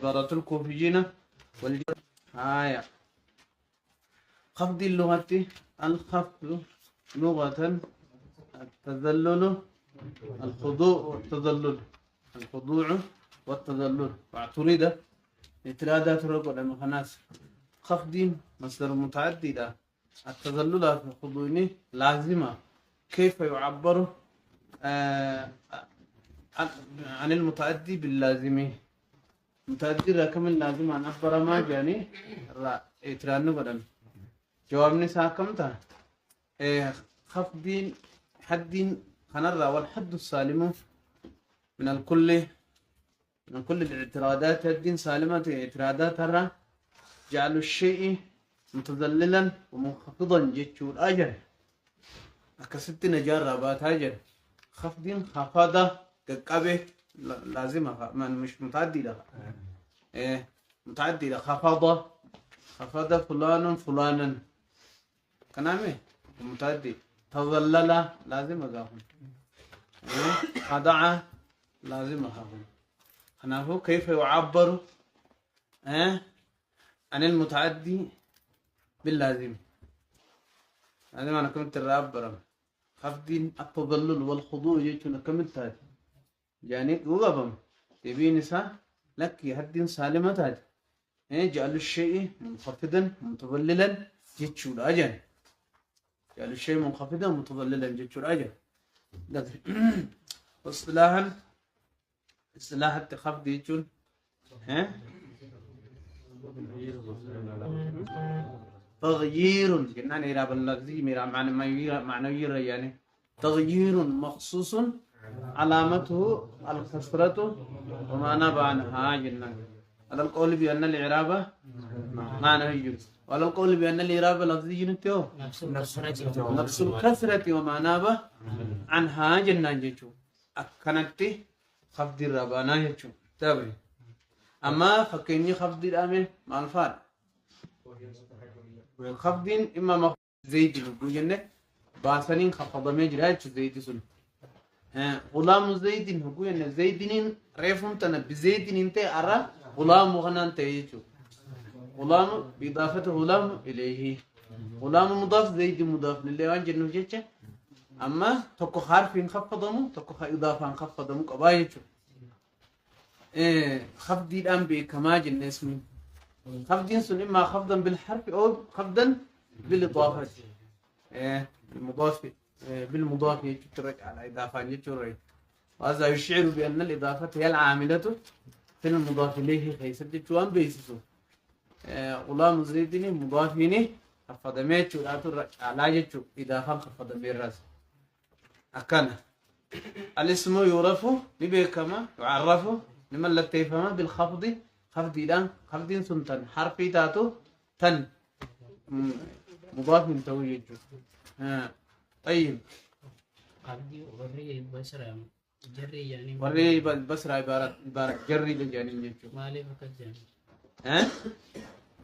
عبارة الكوفيين والجر. آية خفض اللغة الخفض لغة التذلل الخضوع والتذلل الخضوع والتذلل واعترض اعتراضات الرجل المخناس خفض مصدر متعدد التذلل في الخضوع لازمة كيف يعبر عن المتعدي باللازمي متعدي رقم اللازم عن أخبر ما جاني اعتراض بدن جوابني ساكمتا خفض حد خنرى والحد السالم من الكل من كل الاعتراضات الدين سالمة اعتراضات ترى جعل الشيء متذللا ومنخفضا جتشور أجر أكست نجار رابات أجر خفض خفضة كقبه لازمة من مش متعددة متعددة خفض فلان فلانا كلامه متعدد تظلل لازم أقاهم خضع لازم أقاهم أنا هو كيف يعبر عن المتعدي باللازم لازم أنا كنت الرابر خفض التظلل والخضوع يجون كملت هذا يعني قوابم تبي نساء لك يهد سالمة هذا جعل الشيء منخفضا متظللا يجون أجل جعل الشيء منخفضا متظللا يجون أجل واصطلاحا اصطلاح التخفض يجون تغيير جنان إلى باللفظي ميرا معنوي يعني تغيير مخصوص علامته الكسرة وما نبع عنها جنان هذا القول بأن الإعراب معنوي ولا القول بأن الإعراب لفظي نتيو نفس الكسرة وما نبع عنها جنان جيتو أكنت خفض الربانا جيتو تابعي أما فكيني خفض الأمر مع الفار خفض إما زيد الجنة باسنين خفض مجرى زيد سن غلام زيد هو إن زيدين ريفهم تنا بزيد أنت أرى غلام مغنى تيجو غلام بإضافة غلام إليه غلام مضاف زيد مضاف لليوان جنو جيتش أما تكو حرف خفضمو تكو إضافة خفضمو كبايتشو خفض الأنبي كما جن اسمي خفض سن إما خفضا بالحرف أو خفضا بالإضافة المضاف بالمضاف يترك على إضافة يترك وهذا يشعر بأن الإضافة هي العاملة في المضاف إليه خيسة جوان بيسسو غلام زيدني مضافيني خفض ميتشو لا ترك على يتشو إضافة خفض بالرأس أكنا الاسم يعرف بكما يعرف لمن لا تفهم بالخفض خفض الآن خفض سنتن حرفي تاتو تن مضاف من توجيه طيب وري بسرة جري يعني وري بسرة عبارة جري لجاني نجو مالي فقط يعني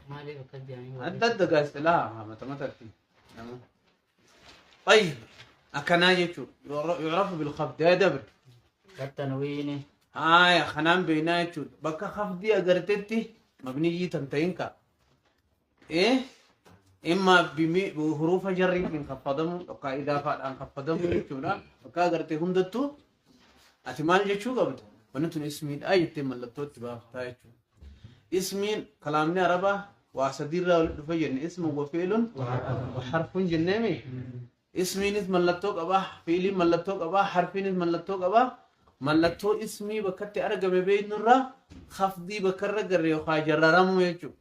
مالي فقط يعني أنت دقا استلاها ما ترتي طيب أكنا يجو يعرف بالخفض يا دبر التنوين خنام بينا يجو بكا خفضي أغرتتي مبني تنتينكا إما بحروف جر من خفضهم وكا إضافة عن خفضهم يجونا وكا أغرتي هندتو أتمال يجو قبل ونتون اسمين آية ملتو تباف تايجو اسمين كلامنا ربا واسدير رفجن اسم وفعل وحرف جنمي اسمين اسم ملتو قبا فعل ملتو قبا حرفين اسم ملتو قبا ملتو اسمي بكت أرجع بين نورا خفضي بكرر جري وخاجررمو يجو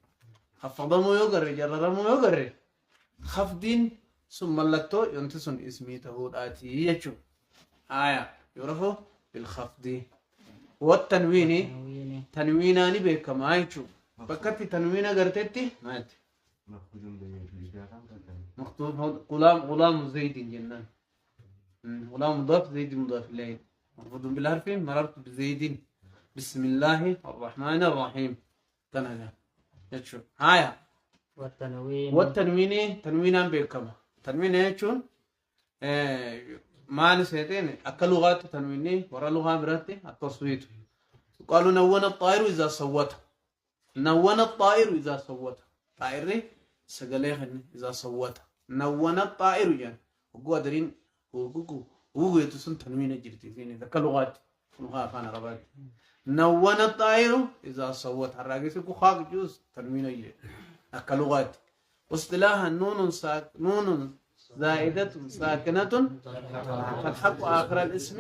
خفضمو يجري جررمو يجري خفضين ثم ملتو ينتسون اسمي تهود آتي يجو يعرفوا بالخفض والتنوين تنويناني بكما يجو بكت تنوين قرتتي مات مكتوب غلام زيد جنان غلام مضاف زيد مضاف إليه مخفوض بالحرف مررت بزيد بسم الله الرحمن الرحيم تنهى يتشو والتنوين تنوينا بكما تنوين يتشون ما نسيتين أكل لغات تنويني ورا لغة براتي التصويت قالوا نون الطائر إذا صوت نون الطائر إذا صوت طائر سجليه إذا صوت نون الطائر يعني وقوا درين وقوا يتسون تنوين جرتي فين ذا كلغات لغة فانا ربات نون الطائر إذا صوت الراجل يقول خاق جوز تنوين يجري كلغات واصطلاحا نون زائدة ساكنة تلحق آخر الاسم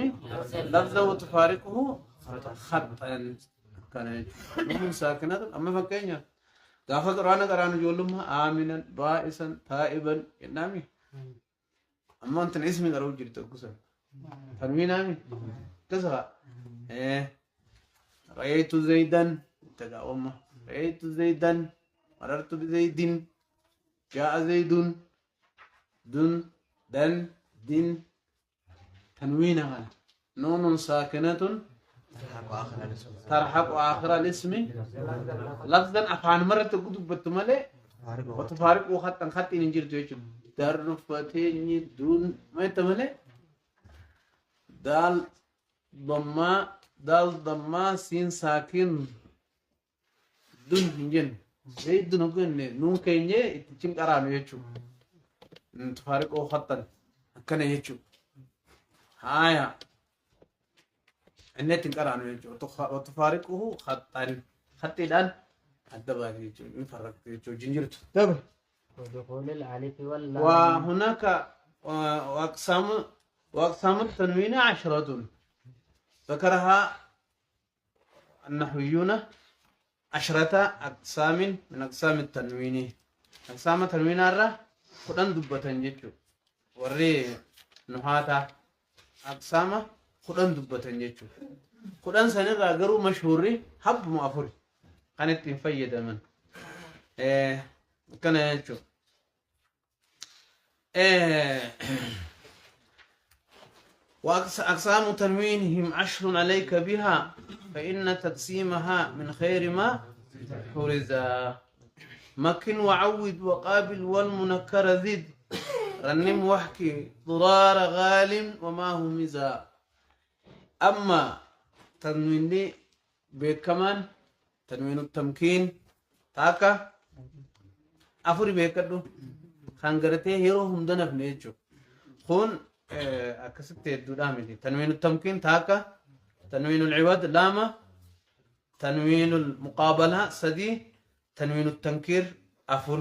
لفظا وتفارقه خطا كان نون ساكنة أما فكينيا دافع قرانا جولهم آمنا بائسا تائبا ينامي أما أنت اسمي قرأوا جريت أقصى تنوين آمي كسرة رأيت زيدا تقاوم رأيت زيدا مررت بزيد جاء زيد دن دن دن تنوين هذا نون ساكنة ترحق آخر الاسم لفظا أفعال مرة تقول بتملي وتفارق وخطا خط إنجيل تويشم درفتين دون ما يتملي دال ضمة سين ساكن دون إنجيل زي دون كن نون كيني تجين كرانو يشوف تفارق وخطا كنا يشوف هايا النت كرانو يشوف وتفارقه خطا خطي الآن الدبا يشوف يفرق يشوف جنجرته تبع ودخول الألف واللام وهناك وأقسام التنوين 10 ذكرها النحويون 10 أقسام من أقسام التنوين أقسام التنوين الرا خدان دبتن جيتشو وري نحاتا أقسام خدان دبتن جيتشو خدان سنرا غرو مشهوري حب مؤفر كانت تنفيد من كان يجو وأقسام تنوينهم 10 عليك بها فإن تقسيمها من خير ما حرز مكن وعود وقابل والمنكر زد رنم وحكي ضرار غالم وما هو مزا أما تنوين دي بكمان تنوين التمكين تاكا أفري بيكدو خانغرتي هيرو هم دنف نيجو خون أكست الدودامي تنوين التمكين تاكا تنوين العوض لاما تنوين المقابلة سدي تنوين التنكير أفر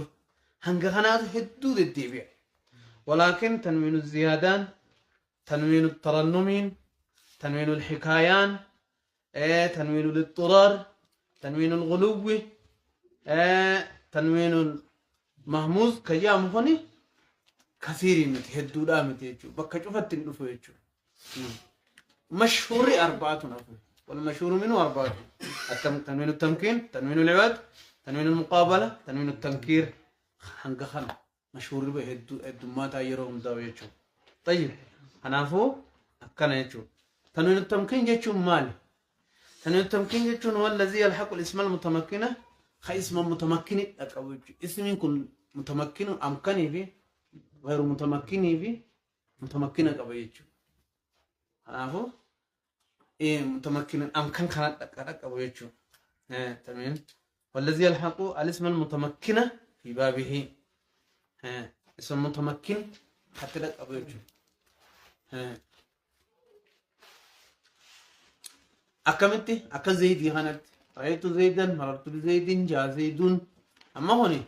هنغهنات حدود الدبيع ولكن تنوين الزيادان تنوين الترنمين تنوين الحكايان تنوين الاضطرار تنوين الغلو تنوين المهموز كجام هوني كثير من هدودا متيجو بكا شوفت ندفو يجو مشهور 4 نفو والمشهور منه 4 تنوين التمكين تنوين العوض تنوين المقابلة تنوين التنكير هنغخن مشهور به الدمات يروم داو يجو طيب هنافو أكنا يجو تنوين التمكين يجو مال تنوين التمكين يجو هو الذي يلحق الاسم المتمكنة اسم متمكن اسم يكون متمكن أمكني فيه غير متمكن فيه متمكن قبيجو هنافو متمكن أمكن كانت قبيجو تمام والذي يلحق الاسم المتمكنة في بابه اسم متمكن حتى لك أبوجو أكملتي أكزيدي هانت رأيت زيدا مررت بزيد جاء زيدون أما هوني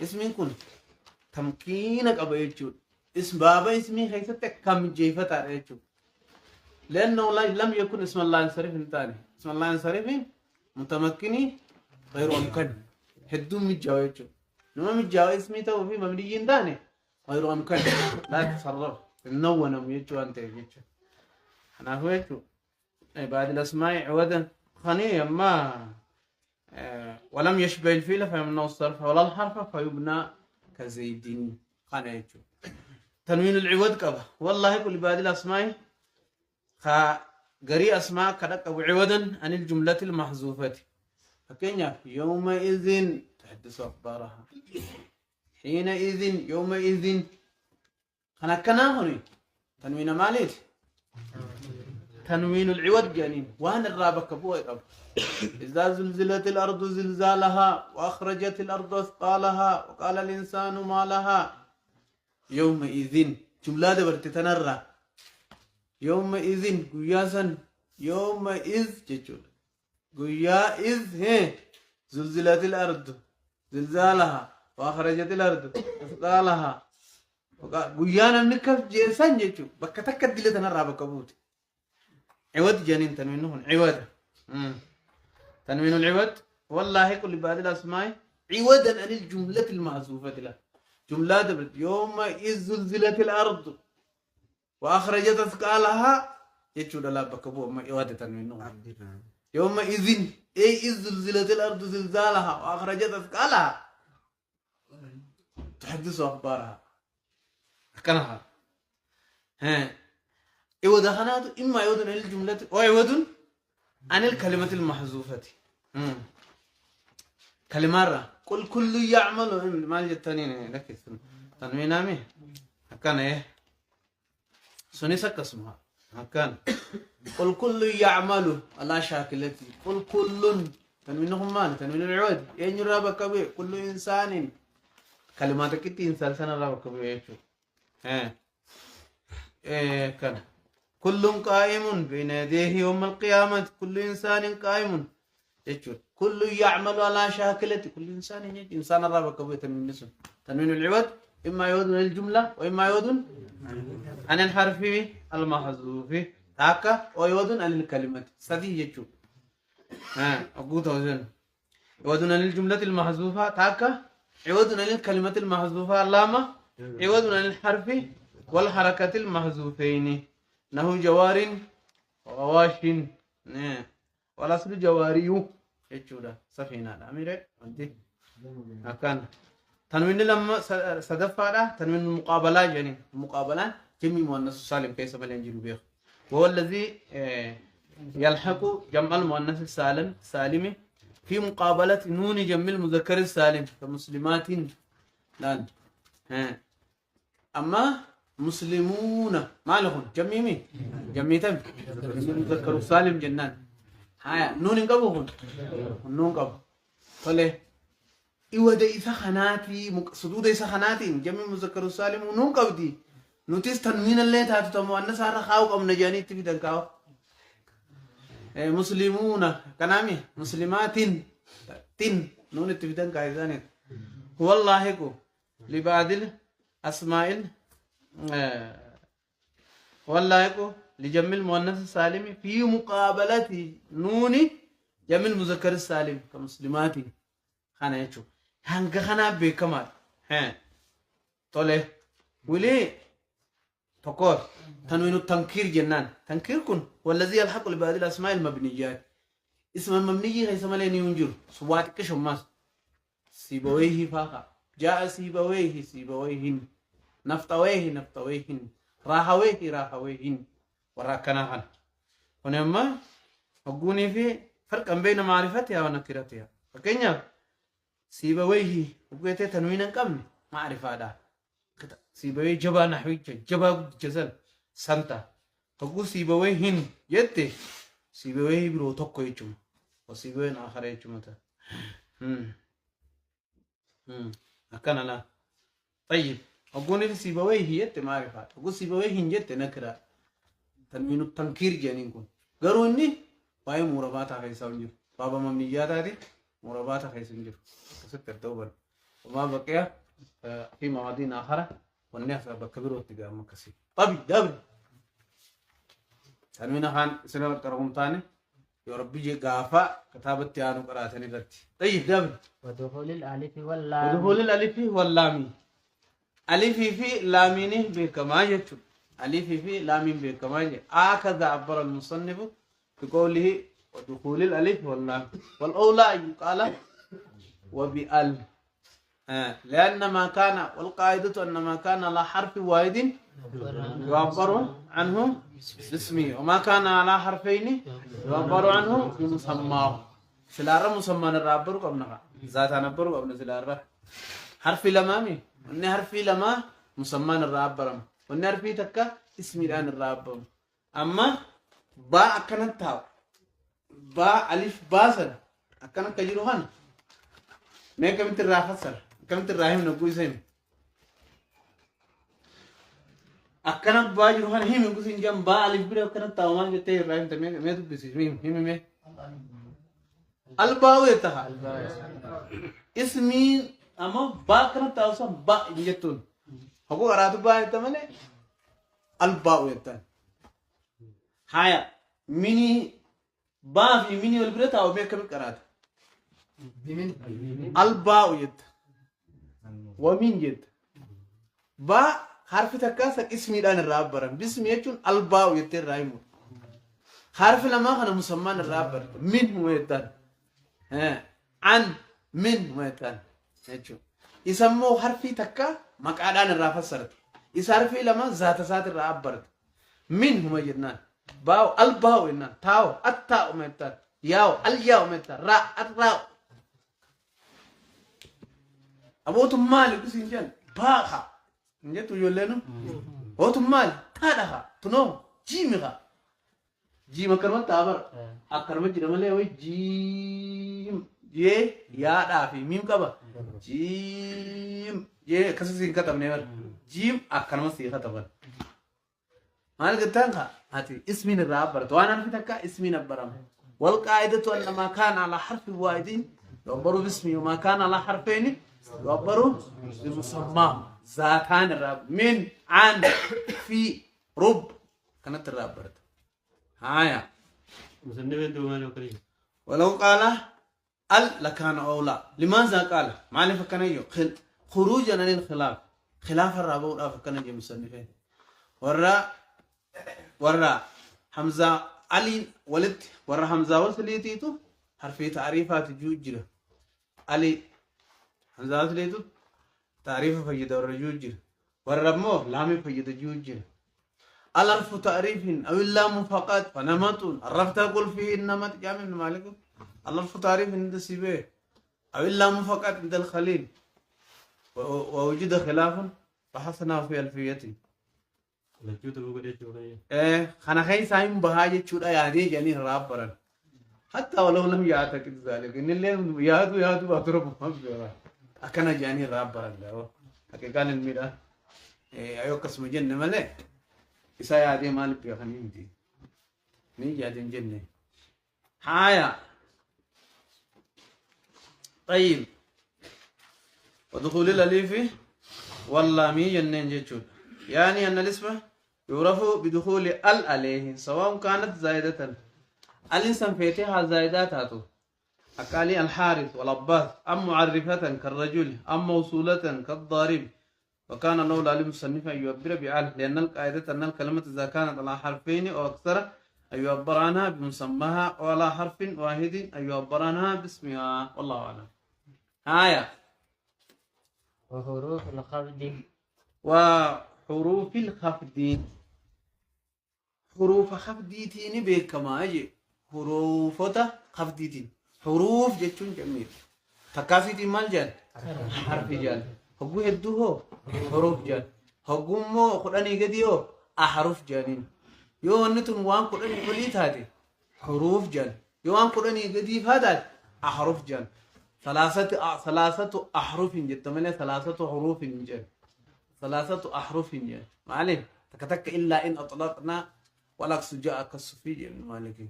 اسمي يكون تمكينك أبوجو اسم بابا اسمي خيستك كم جيفة تعرفه لأنه لم يكن اسم الله انصرف ثاني اسم الله انصرف متمكني غير أمكن هدوم متجاوزه نما متجاوز اسمي تو في مبنيين ثاني غير أمكن لا تصرف النونة ميجو أنت يجو أنا هو يجو بعد الأسماء عودا خنية ما ولم يشبه الفيل فيمنع الصرف ولا الحرف فيبنى كزيدين خانة يجو تنوين العوض كبه والله كل بعد الأسماء قري أسماء كذا عوضا عن الجملة المحذوفة فكينيا يومئذ تحدث أخبارها حينئذ يومئذ أنا كنا هوني تنوين ماليت تنوين العوض جانين وهن الرابك أبوه يقب إذا زلزلت الأرض زلزالها وأخرجت الأرض أثقالها وقال الإنسان ما لها يومئذ جملة دبرت تنرى يومئذ قياسا يومئذ جتشول قيائذ هي زلزلت الأرض زلزالها وأخرجت الأرض أثقالها قيانا نكف جيسان جتشو بكتك دلت تنرى بكبوت عوض جانين تنوينهم عوض تنوين العوض والله كل بعد الأسماء عوضا عن الجملة المحذوفة له جملة دبرت يوم إذ زلزلت الأرض وأخرجت أثقالها يجود الله بكبو ما عوض تنوينهم يوم إذن أي إذ زلزلت الأرض زلزالها وأخرجت أثقالها تحدث أخبارها كنها ها عوض خنات إما عوض عن الجملة وعوض عن الكلمة المحذوفة كلمة قل كل يعمل ما الجتانين لك تنوين امي كان ايه سني اسمها كان قل كل يعمل على شاكلتي قل كل تنوينهم ما تنوين العود ين رابك به كل انسان كلماتك كتي انسان سنه رابك به ايه كان كل قائم بين يديه يوم القيامة كل إنسان قائم يجود كل يعمل على شاكلته كل إنسان يجي إنسان رابك أبوه تنوين نسون تنوين العوض إما يعود من الجملة وإما يعود عن الحرف المحذوف تاكا ويعود عن الكلمة سدي يجود أقول توزن يعود عن الجملة المحذوفة تاكا يعود عن الكلمة المحذوفة اللامة يعود عن الحرف والحركة المحذوفين نهو جوار وغواش والأصل جواريو يجودا سفينة أميرة أنت أكان تنوين لما صدفة تنوين المقابلة يعني المقابلة جميع مؤنث سالم كيس ملين بيه وهو الذي يلحق جمع المؤنث السالم في مقابلة نون جمع المذكر السالم كمسلمات لان أما مسلمون ما لهم جميمي جميتم مذكر سالم جنان هاي نون قبوهم نون قب فله إيوه إذا خناتي صدود إذا خناتي جميع مذكر سالم نون قبدي نوتيس تنوين اللي تاتو تمو أن سارة خاوك أم نجاني تبي دنكاو مسلمون كنامي مسلمات تين نون تبي دنكاو إذاني والله كو لبعض الأسماء والله يكو لجمع المؤنث السالم في مقابلة نون جمع المذكر السالم كمسلمات خانا يشو هنگا خانا بكمال طولي ولي تقول تنوين التنكير جنان تنكير كن والذي يلحق لبعض الأسماء المبنيات اسم المبني غير ملين ينجر سوات كشماس سيبويه فاقا جاء سيبويهن نفتويهن راهويهن وراكناهن ونما أقولي في فرق بين معرفتها ونكرتها فكينيا سيبويه وقيت تنوينا كم معرفة ده سيبويه جبا نحوي جبا جزل سنتا أقول سيبويهن يتي سيبويه برو تقو يجوم وسيبوين آخر يجوم تا أكنا لا طيب أقول في سيبويه يت معرفة أقول سيبويه يت نكرة تنوين التنكير جانينكم قالوا إني باي مرباطة خيس سنجر بابا ممنيات هذه مرباطة خيس سنجر كسر توبر وما بقي في موادين آخرة والناس بكبر وتجاه مكسي طبي دبر تنوين خان سنة ترهم تاني يا ربي جي غافا كتابة تيانو قراتني لتي طيب دبر ودخول الألف واللام ودخول الألف واللام ألف في لامين بكما يجب ألف في لامين بكما يجب هكذا عبر المصنف بقوله ودخول الألف واللام والأولى يقال وبأل لأن ما كان والقاعدة أن ما كان على حرف واحد يعبر عنه باسمه وما كان على حرفين يعبر عنه بمسماه سلارة مسمى الرابر قبلنا ذات نبر قبل سلارة حرف لمامي وني حرف لما مسمى الرابر وني حرف تكا اسم الآن الرابر أما با أكنت تاو با ألف باسل أكنت كجروهان ما كم ترى فسر كم ترى هم نقول زين أكنت با جروهان هم نقول زين جام با ألف بير أكنت تاو ما جت راهم تمام ما تبصي هم الباو يتها اسمي أما با كنت تاو سام با يجتون هو قرأت با يتمنى الباو يتان هايا ميني با في ميني والبريتا أو مية كم قرأت الباء يد ومين يد با حرف تكاسك اسمي الآن الرابر باسم يجون الباء يد الرايمو حرف لما خنا مسمى الرابر من هو يدان عن من هو يدان يجون يسموه حرفي تكا مقعدان الرافسرت يسارفي لما ذات الرابر من هو يدنا باو الباو إننا تاو التاو متى ياو الياو متى را الراو أبوتم مالي بسنجان باخا نجتو يولنو أبوتم مالي تادها تنو جيمها جيم كرمت تابر أكرمت جرمله وي جيم يه يا دافي ميم كبا جيم يه كسسين كتب نير جيم أكرمت سيها تبر مال قتانها هاتي اسمين الرابر توانا في تكا اسمين البرام والقاعدة أن ما كان على حرف واحد يعبر باسمه وما كان على حرفين يعبر بمسمى ذاتان الراب من عن في رب كانت الرابر هايا ولو قال ال لكان أولى لماذا قال ما لفكنا خروجا عن الخلاف خلاف الرابع فكنا جي مصنفين ورا حمزة علي ولد ورا حمزة وصليتيتو حرفي تعريفات جوجرة علي حمزة وصليتو تعريف فيد ورا جوجرة ورا مو لام فيد جوجرة الألف تعريف أو اللام فقط فنمط عرفت أقول فيه النمط جامع من مالك الألف تعريف عند السبيه أو اللام فقط عند الخليل ووجد خلاف بحثنا في ألفيته خنا خي سايم بهاجة شو يعني يعني رابرا حتى ولو لم يعتقد ذلك إن اللي يهدو بطرب ما بيرا أكنا يعني رابرا له كان الميرا أيوة قسم جنة ملء إسا يادي مال بيخنين دي ني يادي جنة هايا طيب ودخول الألف واللام جنة جتشون يعني أن الاسم يعرف بدخول ال عليه سواء كانت زائدة الإنسان فيتها زائدات هاتو أكالي الحارث والعباس أم معرفة كالرجل أم موصولة كالضارب وكان الأولى للمصنف أن يعبر بأل لأن القاعدة أن الكلمة إذا كانت على حرفين أو أكثر أن يعبر عنها بمسماها أو على حرف واحد أن يعبر عنها باسمها والله أعلم آية وحروف الخفض وحروف الخفض حروف خفضيتين بكما أجي حروفتا خفضيتين حروف جتون جميل تكاسيتي مال جان حرف جان هقو هدو حروف جان هقو مو قراني قديو أحرف جانين يو أنتم وان قراني قليت هذه حروف جان يو أن قراني قديف هذا أحرف جان ثلاثة أحرف جتمنى ثلاثة حروف جان ثلاثة أحرف جان معلم تكتك إلا إن أطلقنا ولك سجاء كالصفي مالكي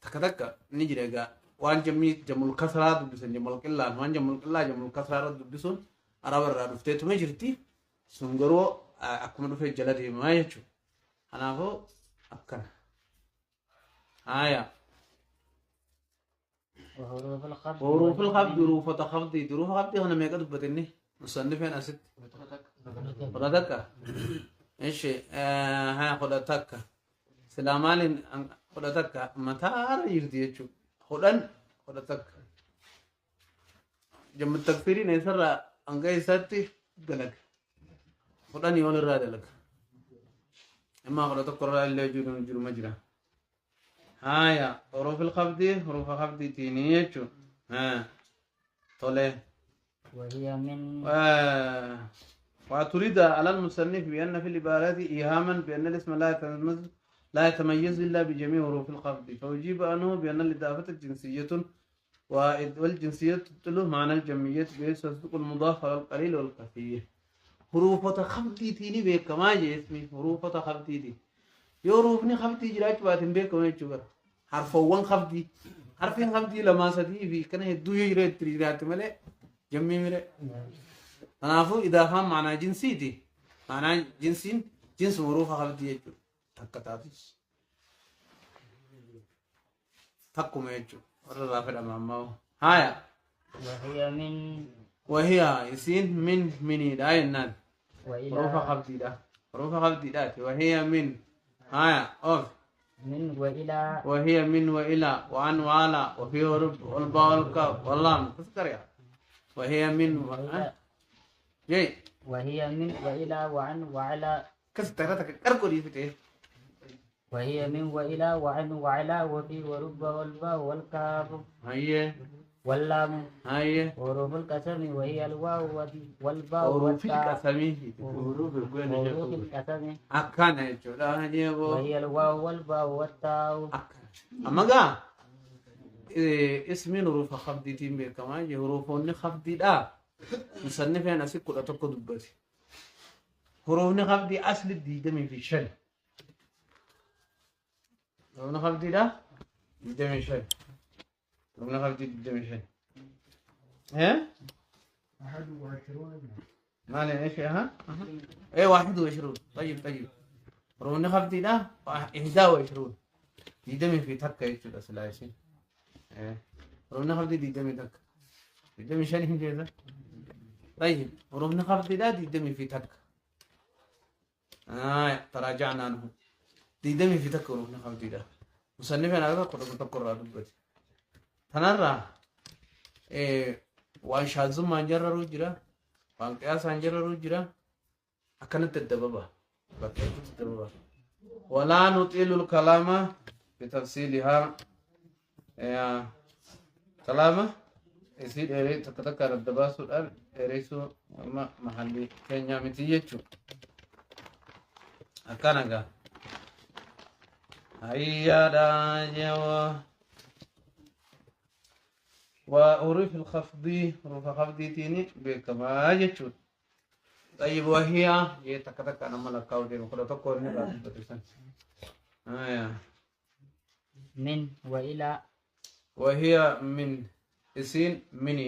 تكتك نجري وان جمل كسرات بسن جمل كلان وان جمل كسرات بسن أراب الرادفتي ما جرتي سنجرو أكمل في جلدي ما يشوف أنا هو أكن آية وحروف الخفض حروف الخفض هنا ما يقدر بتني مصنفين أسد خدتك إيش ها خدتك سلامان خدتك متى يردي يشوف خدتك جم التكفيري نسر أنجاي ساتي دلك خدان يقول الراد لك إما خدتك قرر اللي يجون مجرى هايا حروف الخفض تيني يشوف ها طله وهي من وتريد على المصنف بأن في العبارات إيهاما بأن الاسم لا يتميز لا يتميز إلا بجميع حروف الخفض، فأجيب عنه بأن الإضافة جنسية والجنسية تدل معنى الجمعية بحيث تصدق المضاف على القليل والكثير. حروف خفضي تيني بيك ما اسمي حروف خفضي دي يوروفني خفضي جراج باتن بيك ما يجبر حرف وان خفضي حرفين خفضي لما سدي في كنا يدو يجري تريات ملء جمي ملء أنا أفو إضافة معنى جنسي دي معنى جنسين جنس حروف خفضي يجو تكتاتي تكو ما يجو ولا رافد أمامه هايا وهي يسين من مني دا ينان حروف خفضي دا حروف خفضي دا وهي من هايا أوف من وإلى وهي من وإلى وعن وعلى وفي رب والباء والكاف واللام تذكر يا وهي من جي وهي من وإلى وعن وعلى كسترتك كركو دي فتي وهي من وإلى وعن وعلى وفي ورب والباء والكاف هي واللام هي حروف القسم وهي الواو والباء حروف والتاء القسم حروف القسم أكان يجو لا هنيبو وهي الواو والباء والتاء أما قا اسمي حروف خفضي تيم كمان حروفون خفضي دا مصنف أنا سكوا تقول بس حروف خفضي أصل دي دم في شل حروف خفضي دا دم شل حروف خفضي دم شل ها 21 ما لي ايش ها ايه 21 طيب حروف خفضي دا 21 دي دم في تكة يجوا الأسلاسين ايه حروف خفضي دي دم تكة دي دم شل هم جيزة طيب حروف خفضي دا دي دم في تكة تراجعنا عنه دي دم في تكة حروف خفضي دا مصنف أنا هذا كله تقرأ دبتي تنرى وان شاذ ما جرروا جرا وان قياس ما جرروا جرا أكنت الدبابة ولا نطيل الكلام بتفصيلها كلامه يصير إيري تذكر الدباسو الأر إيريسو ما محلي كينيا متيجو أكنغا هيا داجوا وحروف الخفض حروف خفض تيني بكما يجود طيب وهي يتكتك أنا ملكاو دي وكذا تقول نبأ بتسان من وإلى وهي من اسين مني